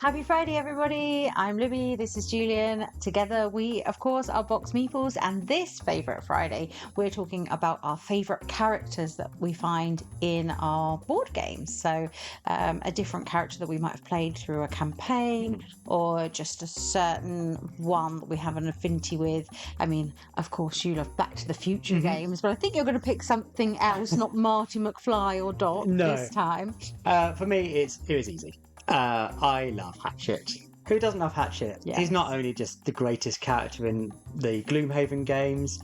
Happy Friday, everybody. I'm Libby. This is Julian. Together, we, of course, are BoxedMeeples. And this Favourite Friday, we're talking about our favourite characters that we find in our board games. So, a different character that we might have played through a campaign or just a certain one that we have an affinity with. I mean, of course, you love Back to the Future games, but I think you're going to pick something else, not Marty McFly or Doc this time. For me, it was easy. I love Hatchet. Who doesn't love Hatchet? Yes. He's not only just the greatest character in the Gloomhaven games,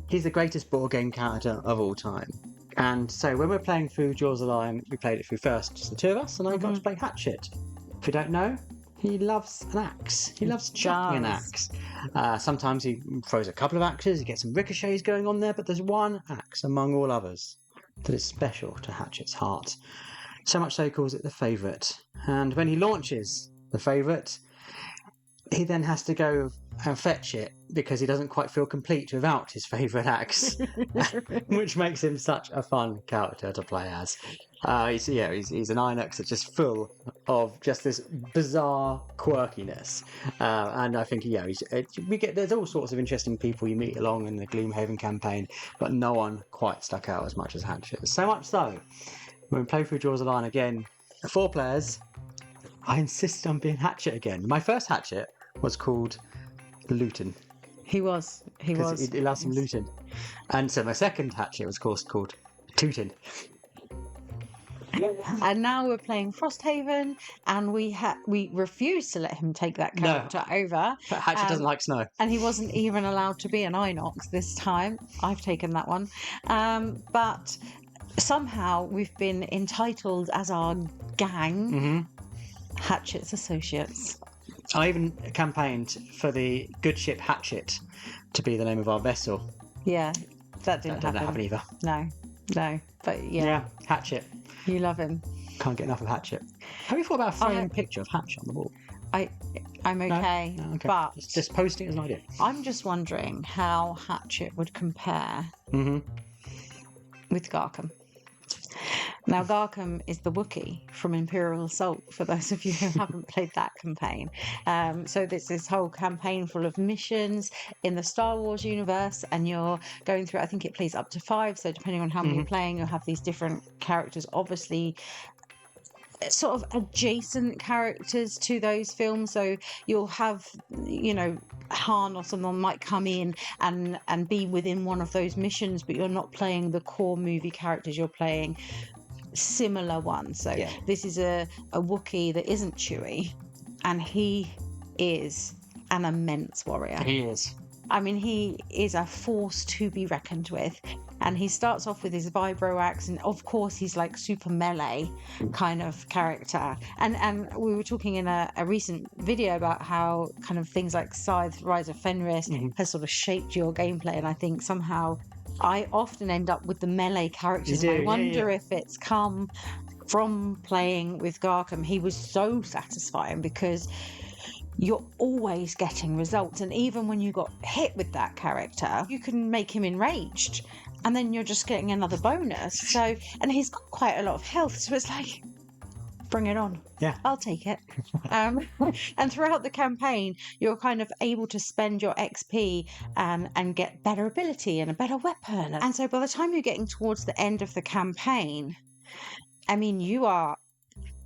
he's the greatest board game character of all time. And so when we're playing through Jaws of the Lion, we played it through first, just the two of us, and I got to play Hatchet. If you don't know, he loves an axe. He loves chucking an axe. Sometimes he throws a couple of axes, he gets some ricochets going on there, but there's one axe among all others that is special to Hatchet's heart. So much so he calls it the favourite. And when he launches the favourite, he then has to go and fetch it because he doesn't quite feel complete without his favourite axe, which makes him such a fun character to play as. He's an Inox that's just full of just this bizarre quirkiness, and I think there's all sorts of interesting people you meet along in the Gloomhaven campaign, but no one quite stuck out as much as Hatchet. So much so, when we play through Jaws of the Lion again, 4 players, I insisted on being Hatchet again. My first Hatchet was called Luton. He was. He loves some Luton. And so my second Hatchet was, of course, called Tootin. And now we're playing Frosthaven, and we refused to let him take that character over. But Hatchet doesn't like snow. And he wasn't even allowed to be an Inox this time. I've taken that one. But somehow we've been entitled as our gang Hatchet's Associates. I even campaigned for the good ship Hatchet to be the name of our vessel. Yeah, that didn't happen either. No, but yeah, Hatchet. You love him. Can't get enough of Hatchet. Have you thought about a framed picture of Hatchet on the wall? I'm okay, no? Okay. But just posting it as an idea. I'm just wondering how Hatchet would compare with Garkham. Now, Garkham is the Wookiee from Imperial Assault, for those of you who haven't played that campaign. So there's this whole campaign full of missions in the Star Wars universe, and you're going through, I think it plays up to 5, so depending on how many you're playing, you'll have these different characters, obviously sort of adjacent characters to those films. So you'll have, Han or someone might come in and be within one of those missions, but you're not playing the core movie characters, you're playing similar ones. So this is a Wookiee that isn't Chewie, and he is an immense warrior. He is. I mean, he is a force to be reckoned with. And he starts off with his vibro axe, and of course he's like super melee kind of character. And we were talking in a recent video about how kind of things like Scythe, Rise of Fenris has sort of shaped your gameplay. And I think somehow I often end up with the melee characters. And I wonder if it's come from playing with Garkham. He was so satisfying because you're always getting results. And even when you got hit with that character, you can make him enraged. And then you're just getting another bonus. So, and he's got quite a lot of health. So it's like, bring it on. Yeah. I'll take it. And throughout the campaign, you're kind of able to spend your XP and get better ability and a better weapon. And so by the time you're getting towards the end of the campaign, I mean, you are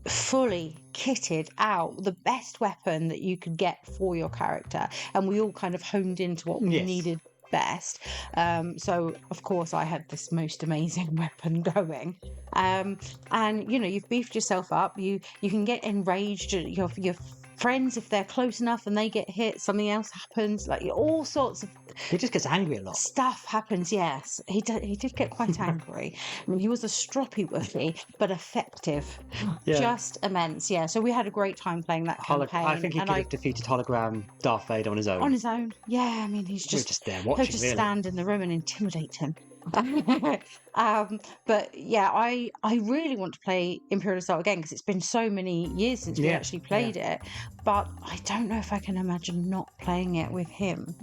fully kitted out, the best weapon that you could get for your character. And we all kind of honed into what we needed best. So of course I had this most amazing weapon going, and you've beefed yourself up. You can get enraged. Your friends, if they're close enough and they get hit, something else happens. Like all sorts of. He just gets angry a lot. Stuff happens. Yes, he did get quite angry. I mean, he was a stroppy Wookiee, but effective. Just immense. Yeah. So we had a great time playing that campaign. I think he could have defeated hologram Darth Vader on his own. On his own. Yeah. I mean, he's just there watching. he'll just stand in the room and intimidate him. But yeah, I really want to play Imperial Assault again because it's been so many years since we Yeah, actually played it. But I don't know if I can imagine not playing it with him.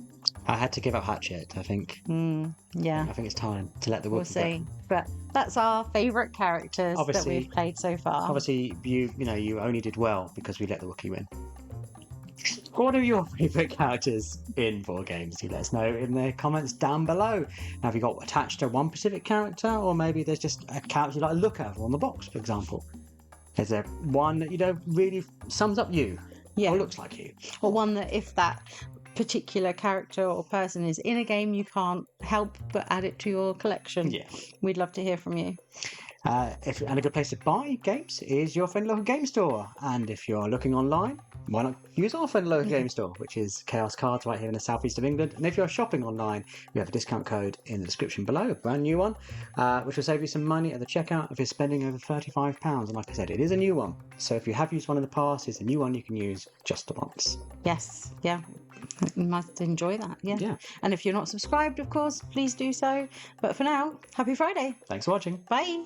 I had to give up Hatchet. I think. Yeah, I think it's time to let the we'll Wookiee see. But that's our favourite characters that Obviously- we've played so far. Obviously, you only did well because we let the Wookiee win. What are your favourite characters in board games? You let us know in the comments down below. Now, have you got attached to one specific character, or maybe there's just a character you like to look at on the box, for example? Is there one that really sums up you, or looks like you, or one that if that particular character or person is in a game, you can't help but add it to your collection? Yeah. We'd love to hear from you. And a good place to buy games is your friendly local game store. And if you're looking online, why not use our friendly local game store, which is Chaos Cards right here in the southeast of England. And if you're shopping online, we have a discount code in the description below, a brand new one, which will save you some money at the checkout if you're spending over £35. And like I said, it is a new one. So if you have used one in the past, it's a new one you can use just once. Yes, yeah. You must enjoy that, yeah. And if you're not subscribed, of course, please do so. But for now, happy Friday. Thanks for watching. Bye.